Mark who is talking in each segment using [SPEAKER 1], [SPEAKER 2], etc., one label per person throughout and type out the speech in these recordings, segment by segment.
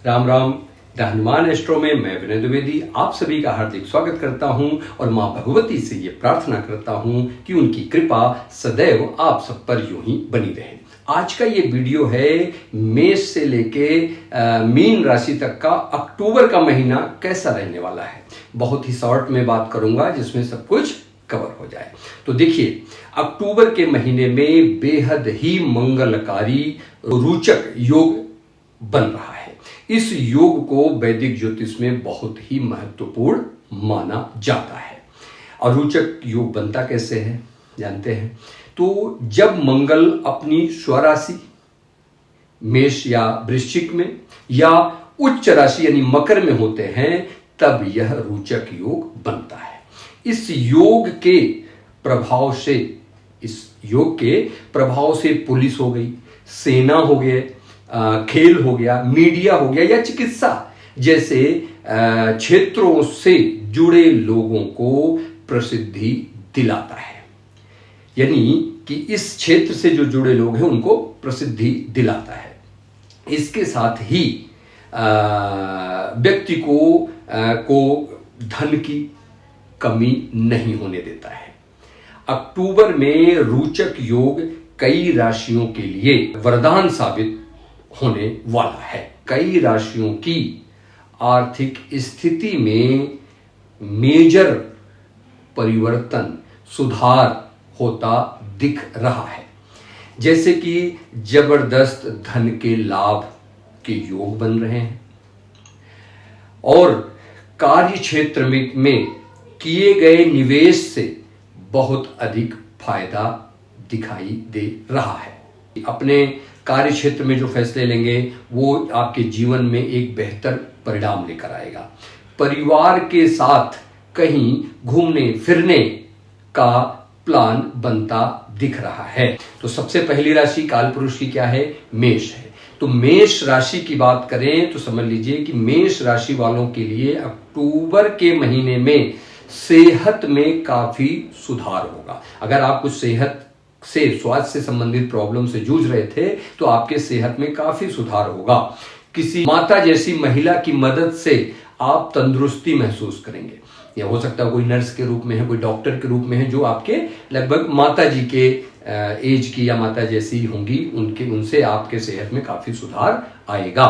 [SPEAKER 1] Ram Ram. The Hanuman astro में मैं विनय द्विवेदी आप सभी का हार्दिक स्वागत करता हूं और मां भगवती से ये प्रार्थना करता हूं कि उनकी कृपा सदैव आप सब पर यूं ही बनी रहे। आज का ये वीडियो है मेष से लेके मीन राशि तक का अक्टूबर का महीना कैसा रहने वाला है। बहुत ही शॉर्ट में बात करूंगा जिसमें सब कुछ कवर हो जाए। तो देखिए, अक्टूबर के महीने में बेहद ही मंगलकारी रोचक योग बन रहा है। इस योग को वैदिक ज्योतिष में बहुत ही महत्वपूर्ण माना जाता है। और रोचक योग बनता कैसे है जानते हैं। तो जब मंगल अपनी स्वराशि मेष या वृश्चिक में या उच्च राशि यानी मकर में होते हैं तब यह रोचक योग बनता है। इस योग के प्रभाव से पुलिस हो गई, सेना हो गए, खेल हो गया, मीडिया हो गया या चिकित्सा जैसे क्षेत्रों से जुड़े लोगों को प्रसिद्धि दिलाता है। यानी कि इस क्षेत्र से जो जुड़े लोग हैं उनको प्रसिद्धि दिलाता है। इसके साथ ही व्यक्ति को धन की कमी नहीं होने देता है। अक्टूबर में रोचक योग कई राशियों के लिए वरदान साबित होने वाला है। कई राशियों की आर्थिक स्थिति में मेजर परिवर्तन, सुधार होता दिख रहा है। जैसे कि जबरदस्त धन के लाभ के योग बन रहे हैं और कार्य क्षेत्र में किए गए निवेश से बहुत अधिक फायदा दिखाई दे रहा है। अपने कार्य क्षेत्र में जो फैसले लेंगे वो आपके जीवन में एक बेहतर परिणाम लेकर आएगा। परिवार के साथ कहीं घूमने फिरने का प्लान बनता दिख रहा है। तो सबसे पहली राशि कालपुरुष की क्या है? मेष है। तो मेष राशि की बात करें तो समझ लीजिए कि मेष राशि वालों के लिए अक्टूबर के महीने में सेहत में काफी सुधार होगा। अगर आप कुछ सेहत से स्वास्थ्य से संबंधित प्रॉब्लम से जूझ रहे थे तो आपके सेहत में काफी सुधार होगा। किसी माता जैसी महिला की मदद से आप तंदुरुस्ती महसूस करेंगे। या हो सकता है कोई नर्स के रूप में है, कोई डॉक्टर के रूप में है जो आपके लगभग माता जी के एज की या माता जैसी होंगी, उनसे आपके सेहत में काफी सुधार आएगा।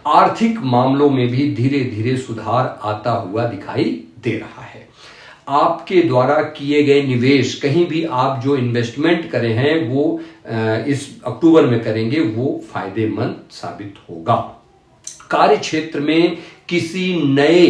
[SPEAKER 1] आर्थिक मामलों में भी धीरे धीरे सुधार आता हुआ दिखाई दे रहा है। आपके द्वारा किए गए निवेश, कहीं भी आप जो इन्वेस्टमेंट करे हैं वो इस अक्टूबर में करेंगे, वो फायदेमंद साबित होगा। कार्य क्षेत्र में किसी नए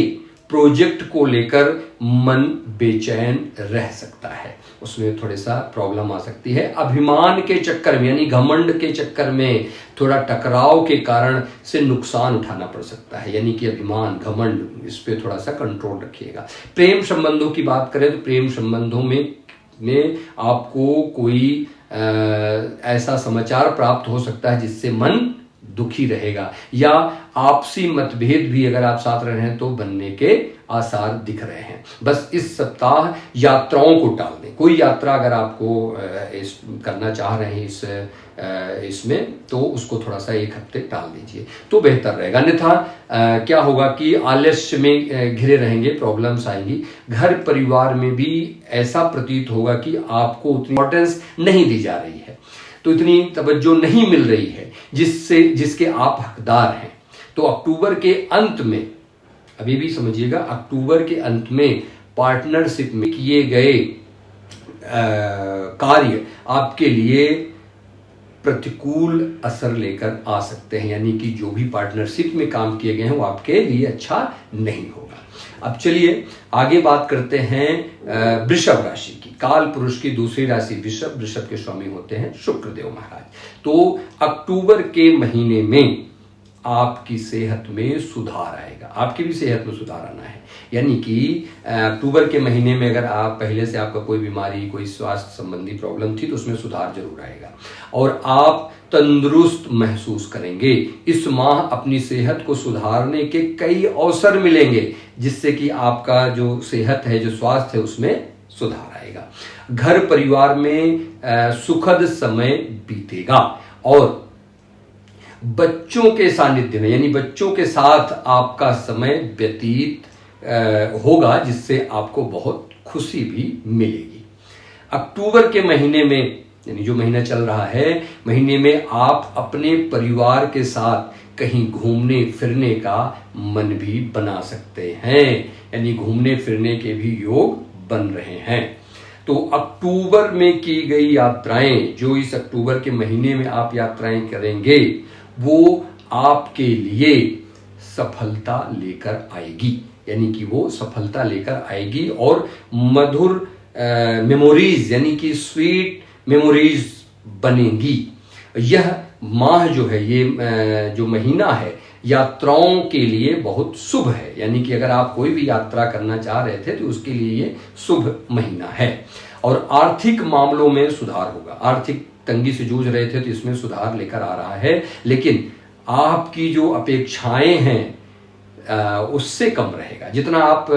[SPEAKER 1] प्रोजेक्ट को लेकर मन बेचैन रह सकता है, उसमें थोड़ा सा प्रॉब्लम आ सकती है। अभिमान के चक्कर में यानी घमंड के चक्कर में थोड़ा टकराव के कारण से नुकसान उठाना पड़ सकता है। यानी कि अभिमान, घमंड, इस पे थोड़ा सा कंट्रोल रखिएगा। प्रेम संबंधों की बात करें तो प्रेम संबंधों में आपको कोई ऐसा समाचार प्राप्त हो सकता है जिससे मन दुखी रहेगा या आपसी मतभेद भी अगर आप साथ रहे हैं तो बनने के आसार दिख रहे हैं। बस इस सप्ताह यात्राओं को टाल दें। कोई यात्रा अगर आपको करना चाह रहे हैं इसमें तो उसको थोड़ा सा एक हफ्ते टाल दीजिए तो बेहतर रहेगा। अन्यथा क्या होगा कि आलस्य में घिरे रहेंगे, प्रॉब्लम्स आएंगी। घर परिवार में भी ऐसा प्रतीत होगा कि आपको उतनी इंपॉर्टेंस नहीं दी जा रही है, तो इतनी तवज्जो नहीं मिल रही है जिसके आप हकदार हैं। तो अक्टूबर के अंत में, अभी भी समझिएगा, अक्टूबर के अंत में पार्टनरशिप में किए गए कार्य आपके लिए प्रतिकूल असर लेकर आ सकते हैं। यानी कि जो भी पार्टनरशिप में काम किए गए हैं वो आपके लिए अच्छा नहीं होगा। अब चलिए आगे बात करते हैं वृषभ राशि की। काल पुरुष की दूसरी राशि वृषभ के स्वामी होते हैं शुक्रदेव महाराज। तो अक्टूबर के महीने में आपकी सेहत में सुधार आएगा। आपकी भी सेहत में सुधार आना है। यानी कि अक्टूबर के महीने में अगर आप पहले से आपका कोई बीमारी, कोई स्वास्थ्य संबंधी प्रॉब्लम थी तो उसमें सुधार जरूर आएगा और आप तंदुरुस्त महसूस करेंगे। इस माह अपनी सेहत को सुधारने के कई अवसर मिलेंगे जिससे कि आपका जो सेहत है, जो स्वास्थ्य है, उसमें सुधार आएगा। घर परिवार में सुखद समय बीतेगा और बच्चों के सानिध्य में यानी बच्चों के साथ आपका समय व्यतीत होगा, जिससे आपको बहुत खुशी भी मिलेगी। अक्टूबर के महीने में यानी जो महीना चल रहा है, महीने में आप अपने परिवार के साथ कहीं घूमने फिरने का मन भी बना सकते हैं, यानी घूमने फिरने के भी योग बन रहे हैं। तो अक्टूबर में की गई यात्राएं, जो इस अक्टूबर के महीने में आप यात्राएं करेंगे, वो आपके लिए सफलता लेकर आएगी, यानी कि वो सफलता लेकर आएगी और मधुर मेमोरीज यानी कि स्वीट मेमोरीज बनेंगी। यह माह जो है, ये जो महीना है, यात्राओं के लिए बहुत शुभ है, यानी कि अगर आप कोई भी यात्रा करना चाह रहे थे तो उसके लिए ये शुभ महीना है। और आर्थिक मामलों में सुधार होगा। आर्थिक तंगी से जूझ रहे थे तो इसमें सुधार लेकर आ रहा है, लेकिन आपकी जो अपेक्षाएं हैं उससे कम रहेगा। जितना आप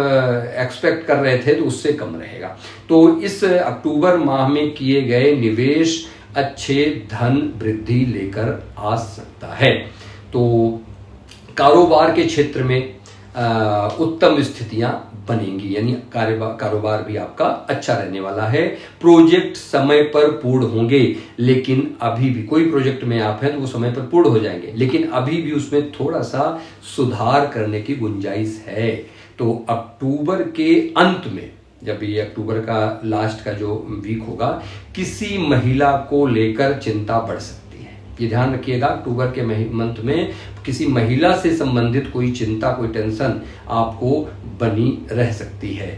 [SPEAKER 1] एक्सपेक्ट कर रहे थे तो उससे कम रहेगा। तो इस अक्टूबर माह में किए गए निवेश अच्छे धन वृद्धि लेकर आ सकता है। तो कारोबार के क्षेत्र में उत्तम स्थितियां बनेंगी, यानी कारोबार भी आपका अच्छा रहने वाला है। प्रोजेक्ट समय पर पूर्ण होंगे, लेकिन अभी भी कोई प्रोजेक्ट में आप हैं तो वो समय पर पूर्ण हो जाएंगे, लेकिन अभी भी उसमें थोड़ा सा सुधार करने की गुंजाइश है। तो अक्टूबर के अंत में, जब ये अक्टूबर का लास्ट का जो वीक होगा, किसी महिला को लेकर चिंता बढ़ सकती है। ये ध्यान रखिएगा, अक्टूबर के मंथ में किसी महिला से संबंधित कोई चिंता, कोई टेंशन आपको बनी रह सकती है।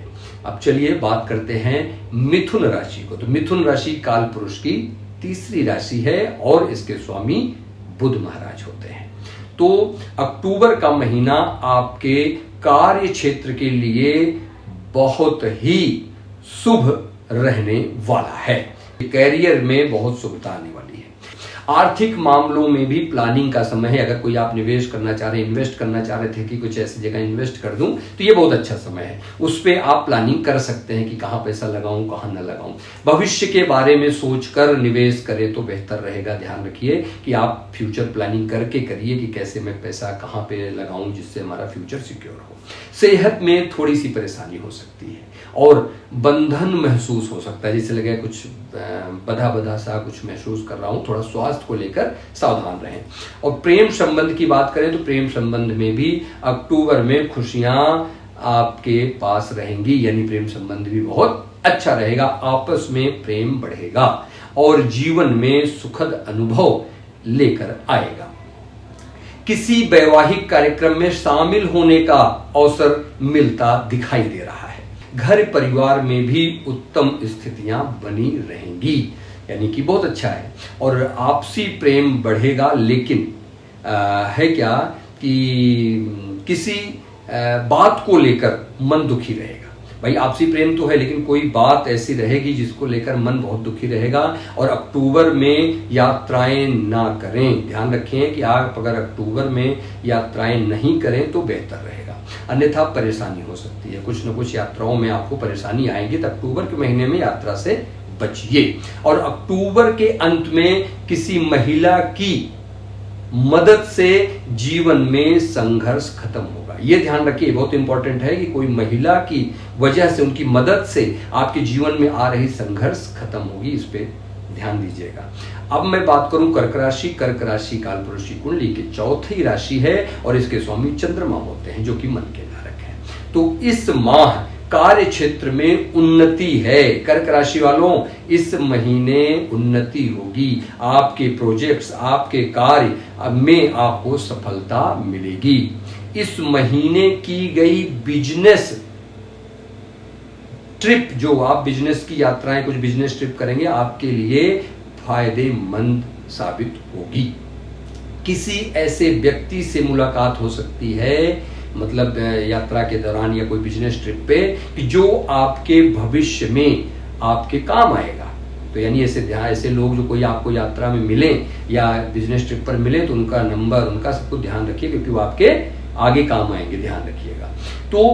[SPEAKER 1] अब चलिए बात करते हैं मिथुन राशि को। तो मिथुन राशि काल पुरुष की तीसरी राशि है और इसके स्वामी बुध महाराज होते हैं। तो अक्टूबर का महीना आपके कार्य क्षेत्र के लिए बहुत ही शुभ रहने वाला है। कैरियर में बहुत शुभता आने वाली है। आर्थिक मामलों में भी प्लानिंग का समय है। अगर कोई आप निवेश करना चाह रहे हैं, इन्वेस्ट करना चाह रहे थे कि कुछ ऐसी जगह इन्वेस्ट कर दूं, तो ये बहुत अच्छा समय है। उस पे आप प्लानिंग कर सकते हैं कि कहां पैसा लगाऊं, कहां न लगाऊं। भविष्य के बारे में सोचकर निवेश करें तो बेहतर रहेगा। ध्यान रखिए कि आप फ्यूचर प्लानिंग करके करिए कि कैसे मैं पैसा कहां पे लगाऊं जिससे हमारा फ्यूचर सिक्योर हो। सेहत में थोड़ी सी परेशानी हो सकती है और बंधन महसूस हो सकता है, जैसे लगे कुछ बधा बधा सा कुछ महसूस कर रहा हूं। थोड़ा स्वास्थ्य को लेकर सावधान रहें। और प्रेम संबंध की बात करें तो प्रेम संबंध में भी अक्टूबर में खुशियां आपके पास रहेंगी, यानी प्रेम संबंध भी बहुत अच्छा रहेगा। आपस में प्रेम बढ़ेगा और जीवन में सुखद अनुभव लेकर आएगा। किसी वैवाहिक कार्यक्रम में शामिल होने का अवसर मिलता दिखाई दे रहा है। घर परिवार में भी उत्तम स्थितियां बनी रहेंगी, यानी कि बहुत अच्छा है। और आपसी प्रेम बढ़ेगा, लेकिन है क्या कि किसी बात को लेकर मन दुखी रहेगा। भाई आपसी प्रेम तो है, लेकिन कोई बात ऐसी रहेगी जिसको लेकर मन बहुत दुखी रहेगा। और अक्टूबर में यात्राएं ना करें। ध्यान रखें कि आप अगर अक्टूबर में यात्राएं नहीं करें तो बेहतर रहेगा, अन्यथा परेशानी हो सकती है। कुछ न कुछ यात्राओं में आपको परेशानी आएगी, तो अक्टूबर के महीने में यात्रा से बचिए। और अक्टूबर के अंत में किसी महिला की मदद से जीवन में संघर्ष खत्म होगा। यह ध्यान रखिए, बहुत इंपॉर्टेंट है कि कोई महिला की वजह से, उनकी मदद से आपके जीवन में आ रही संघर्ष खत्म होगी। इस पे ध्यान दीजिएगा। अब मैं बात करूं कर्क राशि। कर्क राशि कालपुरुष की कुंडली की चौथी राशि है और इसके स्वामी चंद्रमा होते हैं, जो कि मन के कारक हैं। तो इस माह कार्य क्षेत्र में उन्नति है। कर्क राशि वालों, इस महीने उन्नति होगी। आपके प्रोजेक्ट्स, आपके कार्य में आपको सफलता मिलेगी। इस महीने की गई बिजनेस ट्रिप, जो आप बिजनेस की यात्राएं, कुछ बिजनेस ट्रिप करेंगे, आपके लिए फायदेमंद साबित होगी। किसी ऐसे व्यक्ति से मुलाकात हो सकती है, मतलब यात्रा के दौरान या कोई बिजनेस ट्रिप पे, कि जो आपके भविष्य में आपके काम आएगा। तो यानी ऐसे लोग जो कोई आपको यात्रा में मिले या बिजनेस ट्रिप पर मिले, तो उनका नंबर, उनका सब कुछ ध्यान रखिए, क्योंकि वो आपके आगे काम आएंगे। ध्यान रखिएगा। तो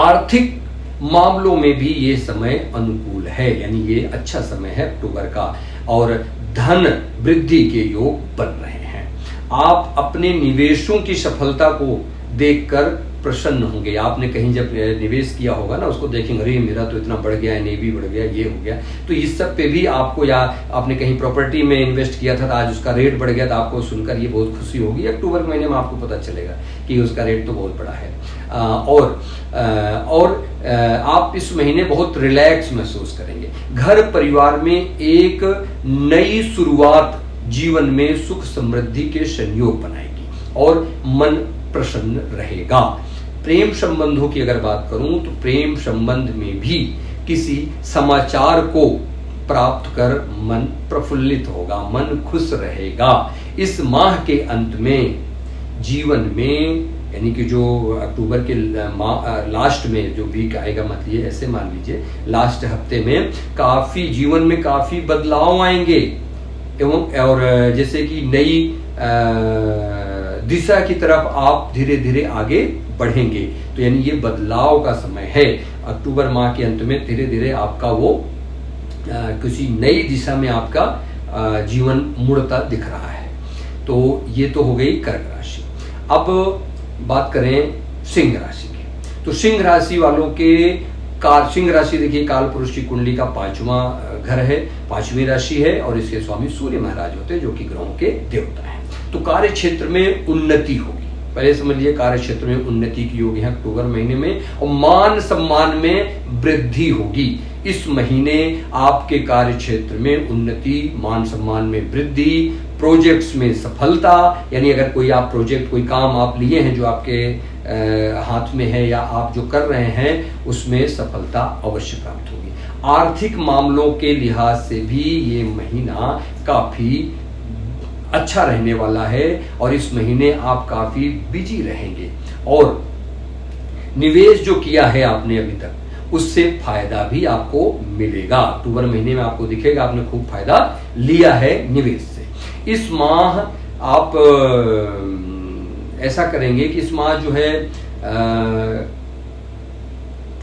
[SPEAKER 1] आर्थिक मामलों में भी ये समय अनुकूल है, यानी ये अच्छा समय है अक्टूबर का। और धन वृद्धि के योग बन रहे हैं। आप अपने निवेशों की सफलता को देखकर प्रसन्न होंगे। आपने कहीं जब निवेश किया होगा ना, उसको देखेंगे, अरे मेरा तो इतना बढ़ गया, एनएवी बढ़ गया, ये हो गया, तो इस सब पे भी आपको, या आपने कहीं प्रॉपर्टी में इन्वेस्ट किया था तो आज उसका रेट बढ़ गया, तो आपको सुनकर ये बहुत खुशी होगी। अक्टूबर महीने में आपको पता चलेगा कि उसका रेट तो बहुत बड़ा है। और आप इस महीने बहुत रिलैक्स महसूस करेंगे। घर परिवार में एक नई शुरुआत जीवन में सुख समृद्धि के संयोग बनाएगी और मन प्रसन्न रहेगा। प्रेम संबंधों की अगर बात करूं तो प्रेम संबंध में भी किसी समाचार को प्राप्त कर मन प्रफुल्लित होगा, मन खुश रहेगा। इस माह के अंत में जीवन में, यानी कि जो अक्टूबर के लास्ट में जो वीक आएगा, मतलब ऐसे मान लीजिए लास्ट हफ्ते में काफी जीवन में काफी बदलाव आएंगे एवं और जैसे कि नई दिशा की तरफ आप धीरे धीरे आगे बढ़ेंगे। तो यानी ये बदलाव का समय है। अक्टूबर माह के अंत में धीरे धीरे आपका वो किसी नई दिशा में आपका जीवन मुड़ता दिख रहा है। तो ये तो हो गई कर्क राशि। अब बात करें सिंह राशि की। तो सिंह राशि वालों के सिंह राशि देखिए, काल पुरुष की कुंडली का 5वां घर है, 5वीं राशि है और इसके स्वामी सूर्य महाराज होते हैं जो कि ग्रहों के देवता हैं। तो कार्य क्षेत्र में उन्नति होगी। पहले समझ लीजिए कार्य क्षेत्र में उन्नति की होगी अक्टूबर महीने में, और मान सम्मान में वृद्धि होगी। इस महीने आपके कार्य क्षेत्र में उन्नति, मान सम्मान में वृद्धि, प्रोजेक्ट्स में सफलता, यानी अगर कोई आप प्रोजेक्ट, कोई काम आप लिए हैं जो आपके हाथ में है या आप जो कर रहे हैं उसमें सफलता अवश्य प्राप्त होगी। आर्थिक मामलों के लिहाज से भी ये महीना काफी अच्छा रहने वाला है और इस महीने आप काफी बिजी रहेंगे और निवेश जो किया है आपने अभी तक उससे फायदा भी आपको मिलेगा। अक्टूबर महीने में आपको दिखेगा आपने खूब फायदा लिया है निवेश से। इस माह आप ऐसा करेंगे कि इस माह जो है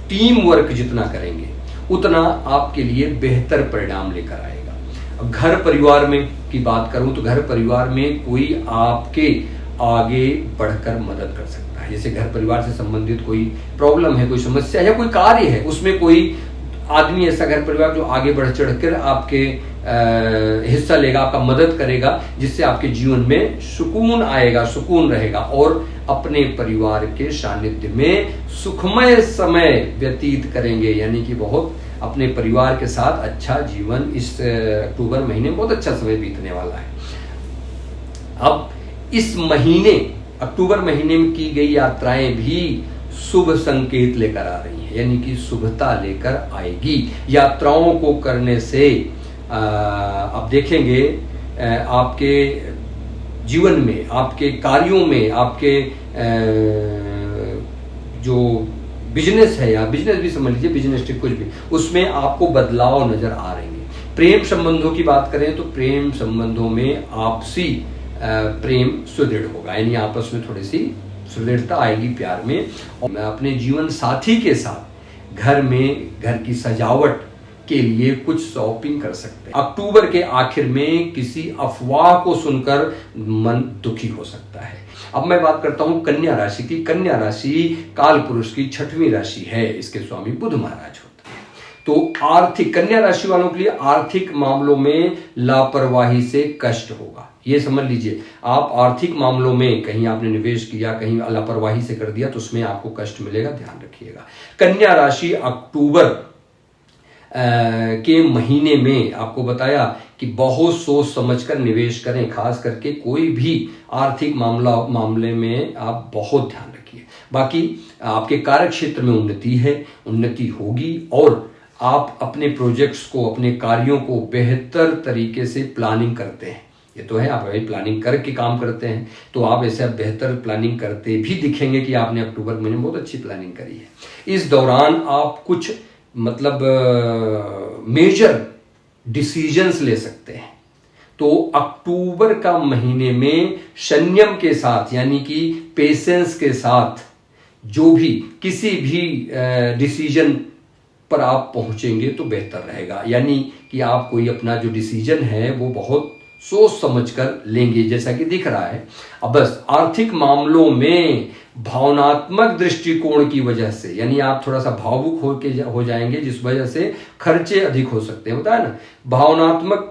[SPEAKER 1] टीम वर्क जितना करेंगे उतना आपके लिए बेहतर परिणाम लेकर आएगा। घर परिवार में की बात करूं तो घर परिवार में कोई आपके आगे बढ़कर मदद कर सकता है। जैसे घर परिवार से संबंधित कोई प्रॉब्लम है, कोई समस्या है, कोई कार्य है, उसमें कोई आदमी ऐसा घर परिवार जो आगे बढ़ चढ़कर आपके हिस्सा लेगा, आपका मदद करेगा, जिससे आपके जीवन में सुकून आएगा, सुकून रहेगा और अपने परिवार के सानिध्य में सुखमय समय व्यतीत करेंगे। यानी कि बहुत अपने परिवार के साथ अच्छा जीवन इस अक्टूबर महीने में बहुत अच्छा समय बीतने वाला है। अब इस महीने अक्टूबर महीने में की गई यात्राएं भी शुभ संकेत लेकर आ रही हैं, यानी कि शुभता लेकर आएगी। यात्राओं को करने से आप देखेंगे आपके जीवन में, आपके कार्यों में, आपके जो बिजनेस है या बिजनेस भी समझ लीजिए, बिजनेस कुछ भी, उसमें आपको बदलाव नजर आ रहे हैं। प्रेम संबंधों की बात करें तो प्रेम संबंधों में आपसी प्रेम सुदृढ़ होगा, यानी आपस में थोड़ी सी सुदृढ़ता आएगी प्यार में। और अपने जीवन साथी के साथ घर में घर की सजावट के लिए कुछ शॉपिंग कर सकते हैं। अक्टूबर के आखिर में किसी अफवाह को सुनकर मन दुखी हो सकता है। अब मैं बात करता हूं कन्या राशि की। कन्या राशि काल पुरुष की 6वीं राशि है, इसके स्वामी बुध महाराज होते हैं। तो आर्थिक, कन्या राशि वालों के लिए आर्थिक मामलों में लापरवाही से कष्ट होगा। ये समझ लीजिए, आप आर्थिक मामलों में कहीं आपने निवेश किया, कहीं लापरवाही से कर दिया तो उसमें आपको कष्ट मिलेगा, ध्यान रखिएगा। कन्या राशि अक्टूबर के महीने में आपको बताया कि बहुत सोच समझकर निवेश करें, खास करके कोई भी आर्थिक मामले में आप बहुत ध्यान रखिए। बाकी आपके कार्य क्षेत्र में उन्नति है, उन्नति होगी और आप अपने प्रोजेक्ट्स को, अपने कार्यों को बेहतर तरीके से प्लानिंग करते हैं। ये तो है, आप अभी प्लानिंग करके काम करते हैं तो आप ऐसे बेहतर प्लानिंग करते भी दिखेंगे कि आपने अक्टूबर महीने में बहुत अच्छी प्लानिंग करी है। इस दौरान आप कुछ मतलब मेजर डिसीजंस ले सकते हैं। तो अक्टूबर का महीने में संयम के साथ, यानी कि पेशेंस के साथ जो भी किसी भी डिसीजन पर आप पहुंचेंगे तो बेहतर रहेगा। यानी कि आप कोई अपना जो डिसीजन है वो बहुत सोच समझकर लेंगे, जैसा कि दिख रहा है। अब बस आर्थिक मामलों में भावनात्मक दृष्टिकोण की वजह से, यानी आप थोड़ा सा भावुक हो जाएंगे, जिस वजह से खर्चे अधिक हो सकते हैं। बताया ना, भावनात्मक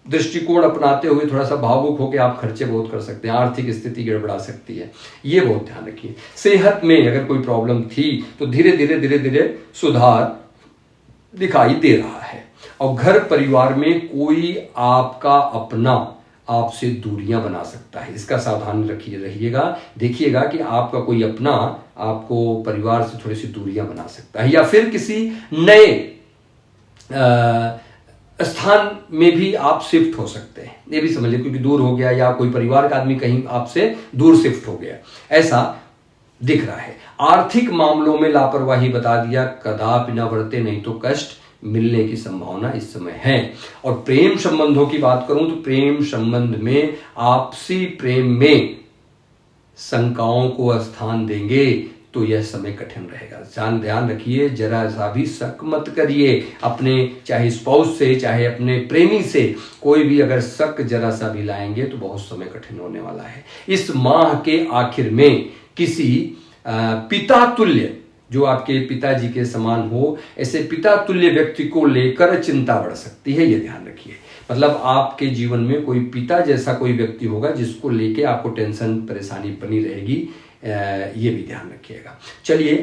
[SPEAKER 1] दृष्टिकोण अपनाते हुए थोड़ा सा भावुक होकर आप खर्चे बहुत कर सकते हैं, आर्थिक स्थिति गड़बड़ा सकती है, ये बहुत ध्यान रखिए। सेहत में अगर कोई प्रॉब्लम थी तो धीरे धीरे सुधार दिखाई दे रहा है। और घर परिवार में कोई आपका अपना आपसे दूरियां बना सकता है, इसका सावधान रहिएगा। देखिएगा कि आपका कोई अपना आपको परिवार से थोड़ी सी दूरियां बना सकता है, या फिर किसी नए स्थान में भी आप शिफ्ट हो सकते हैं, ये भी समझ लीजिए, क्योंकि दूर हो गया या कोई परिवार का आदमी कहीं आपसे दूर शिफ्ट हो गया, ऐसा दिख रहा है। आर्थिक मामलों में लापरवाही बता दिया, कदापि न बरते, नहीं तो कष्ट मिलने की संभावना इस समय है। और प्रेम संबंधों की बात करूं तो प्रेम संबंध में आपसी प्रेम में शंकाओं को स्थान देंगे तो यह समय कठिन रहेगा। ध्यान रखिए, जरा सा भी शक मत करिए अपने, चाहे स्पाउस से चाहे अपने प्रेमी से, कोई भी अगर शक जरा सा भी लाएंगे तो बहुत समय कठिन होने वाला है। इस माह के आखिर में किसी पिता तुल्य, जो आपके पिताजी के समान हो, ऐसे पिता तुल्य व्यक्ति को लेकर चिंता बढ़ सकती है, ये ध्यान रखिए। मतलब आपके जीवन में कोई पिता जैसा कोई व्यक्ति होगा जिसको लेके आपको टेंशन परेशानी बनी रहेगी, ये भी ध्यान रखिएगा। चलिए